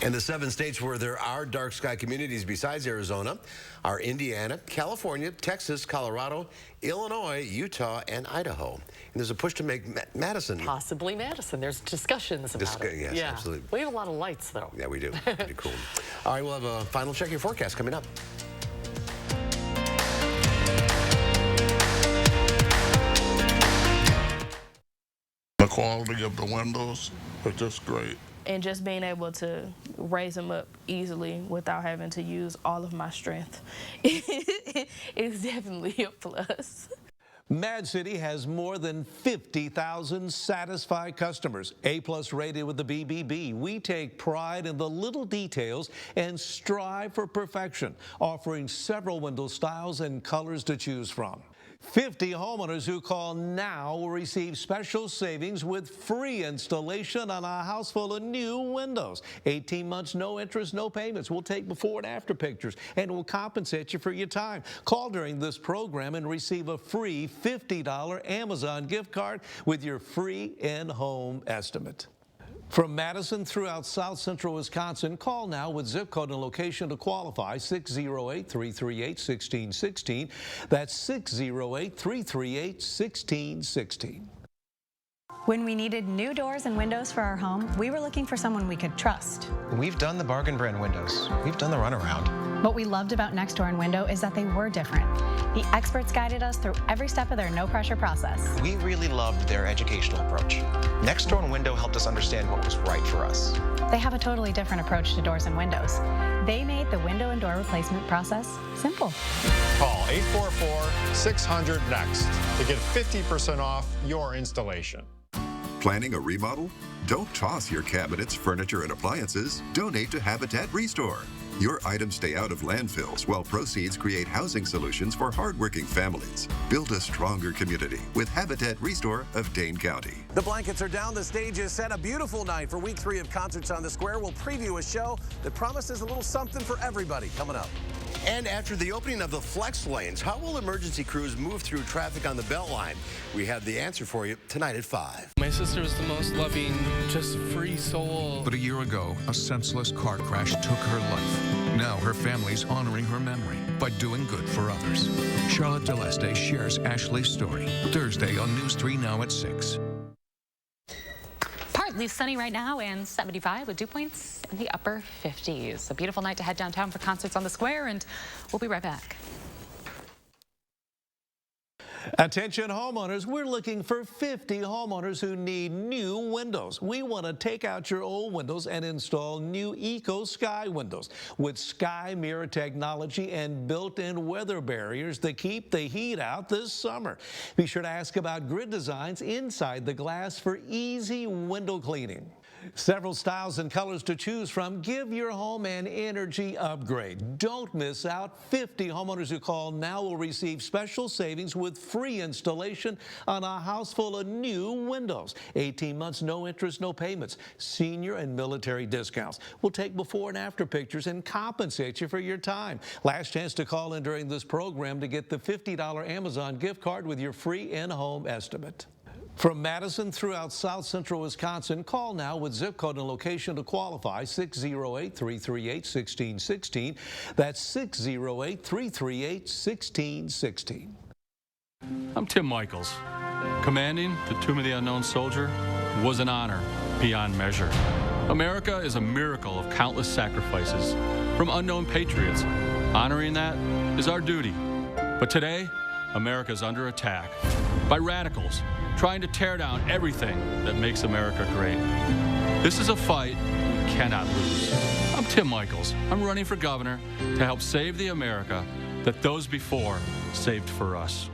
And the 7 states where there are dark sky communities besides Arizona are Indiana, California, Texas, Colorado, Illinois, Utah, and Idaho. And there's a push to make Madison. Possibly Madison. There's discussions about it. Yes, yeah. absolutely. We have a lot of lights, though. Yeah, we do. Pretty cool. All right, we'll have a final check your forecast coming up. The quality of the windows are just great. And just being able to raise them up easily without having to use all of my strength is definitely a plus. Mad City has more than 50,000 satisfied customers, A+ rated with the BBB. We take pride in the little details and strive for perfection, offering several window styles and colors to choose from. 50 homeowners who call now will receive special savings with free installation on a house full of new windows. 18 months, no interest, no payments. We'll take before and after pictures, and we'll compensate you for your time. Call during this program and receive a free $50 Amazon gift card with your free in-home estimate. From Madison throughout South Central Wisconsin, call now with zip code and location to qualify, 608-338-1616. That's 608-338-1616. When we needed new doors and windows for our home, we were looking for someone we could trust. We've done the bargain brand windows. We've done the runaround. What we loved about Next Door and Window is that they were different. The experts guided us through every step of their no-pressure process. We really loved their educational approach. Next Door and Window helped us understand what was right for us. They have a totally different approach to doors and windows. They made the window and door replacement process simple. Call 844-600-NEXT to get 50% off your installation. Planning a remodel? Don't toss your cabinets, furniture, and appliances. Donate to Habitat Restore. Your items stay out of landfills while proceeds create housing solutions for hardworking families. Build a stronger community with Habitat Restore of Dane County. The blankets are down. The stage is set. A beautiful night for week 3 of Concerts on the Square. We'll preview a show that promises a little something for everybody coming up. And after the opening of the flex lanes, how will emergency crews move through traffic on the Beltline? We have the answer for you tonight at 5. My sister was the most loving, just free soul. But a year ago, a senseless car crash took her life. Now her family's honoring her memory by doing good for others. Charlotte DeLeste shares Ashley's story. Thursday on News 3 Now at 6. Partly sunny right now and 75 with dew points in the upper 50s. A beautiful night to head downtown for Concerts on the Square, and we'll be right back. Attention homeowners, we're looking for 50 homeowners who need new windows. We want to take out your old windows and install new Eco Sky windows with sky mirror technology and built-in weather barriers to keep the heat out this summer. Be sure to ask about grid designs inside the glass for easy window cleaning. Several styles and colors to choose from. Give your home an energy upgrade. Don't miss out. 50 homeowners who call now will receive special savings with free installation on a house full of new windows. 18 months, no interest, no payments. Senior and military discounts. We'll take before and after pictures and compensate you for your time. Last chance to call in during this program to get the $50 Amazon gift card with your free in-home estimate. From Madison throughout South Central Wisconsin, call now with zip code and location to qualify. 608-338-1616. That's 608-338-1616. I'm Tim Michaels. Commanding the Tomb of the Unknown Soldier was an honor beyond measure. America is a miracle of countless sacrifices from unknown patriots. Honoring that is our duty. But today, America is under attack by radicals trying to tear down everything that makes America great. This is a fight we cannot lose. I'm Tim Michaels. I'm running for governor to help save the America that those before saved for us.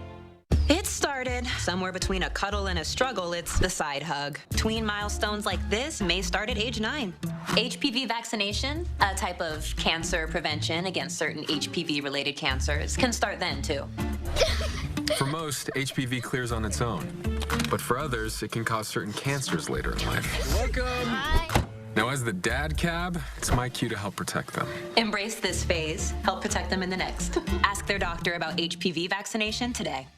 It started somewhere between a cuddle and a struggle. It's the side hug. Tween milestones like this may start at age 9. HPV vaccination, a type of cancer prevention against certain HPV-related cancers, can start then, too. For most, HPV clears on its own. But for others, it can cause certain cancers later in life. Welcome. Hi. Now, as the dad cab, it's my cue to help protect them. Embrace this phase. Help protect them in the next. Ask their doctor about HPV vaccination today.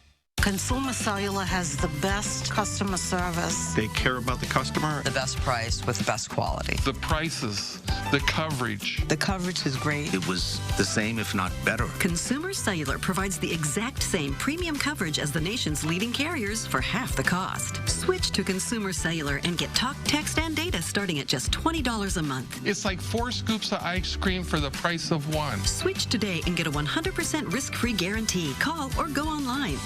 Consumer Cellular has the best customer service. They care about the customer. The best price with the best quality. The prices, the coverage. The coverage is great. It was the same, if not better. Consumer Cellular provides the exact same premium coverage as the nation's leading carriers for half the cost. Switch to Consumer Cellular and get talk, text, and data starting at just $20 a month. It's like 4 scoops of ice cream for the price of 1. Switch today and get a 100% risk-free guarantee. Call or go online.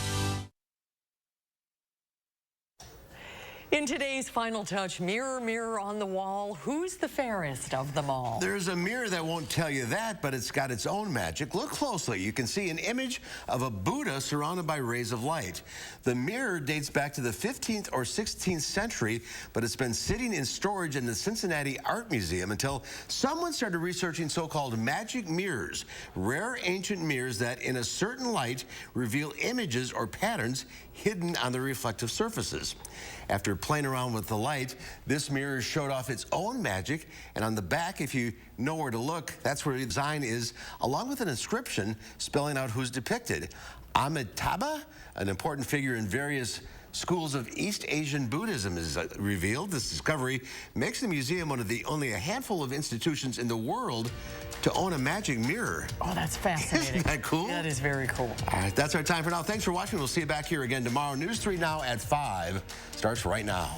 In today's Final Touch, mirror, mirror on the wall, who's the fairest of them all? There's a mirror that won't tell you that, but it's got its own magic. Look closely. You can see an image of a Buddha surrounded by rays of light. The mirror dates back to the 15th or 16th century, but it's been sitting in storage in the Cincinnati Art Museum until someone started researching so-called magic mirrors, rare ancient mirrors that in a certain light reveal images or patterns hidden on the reflective surfaces. After playing around with the light, this mirror showed off its own magic, and on the back, if you know where to look, that's where the design is, along with an inscription spelling out who's depicted. Amitabha, an important figure in various schools of East Asian Buddhism, is revealed. This discovery makes the museum one of the only a handful of institutions in the world to own a magic mirror. Oh, that's fascinating. Isn't that cool? That is very cool. All right, that's our time for now. Thanks for watching. We'll see you back here again tomorrow. News 3 Now at 5 starts right now.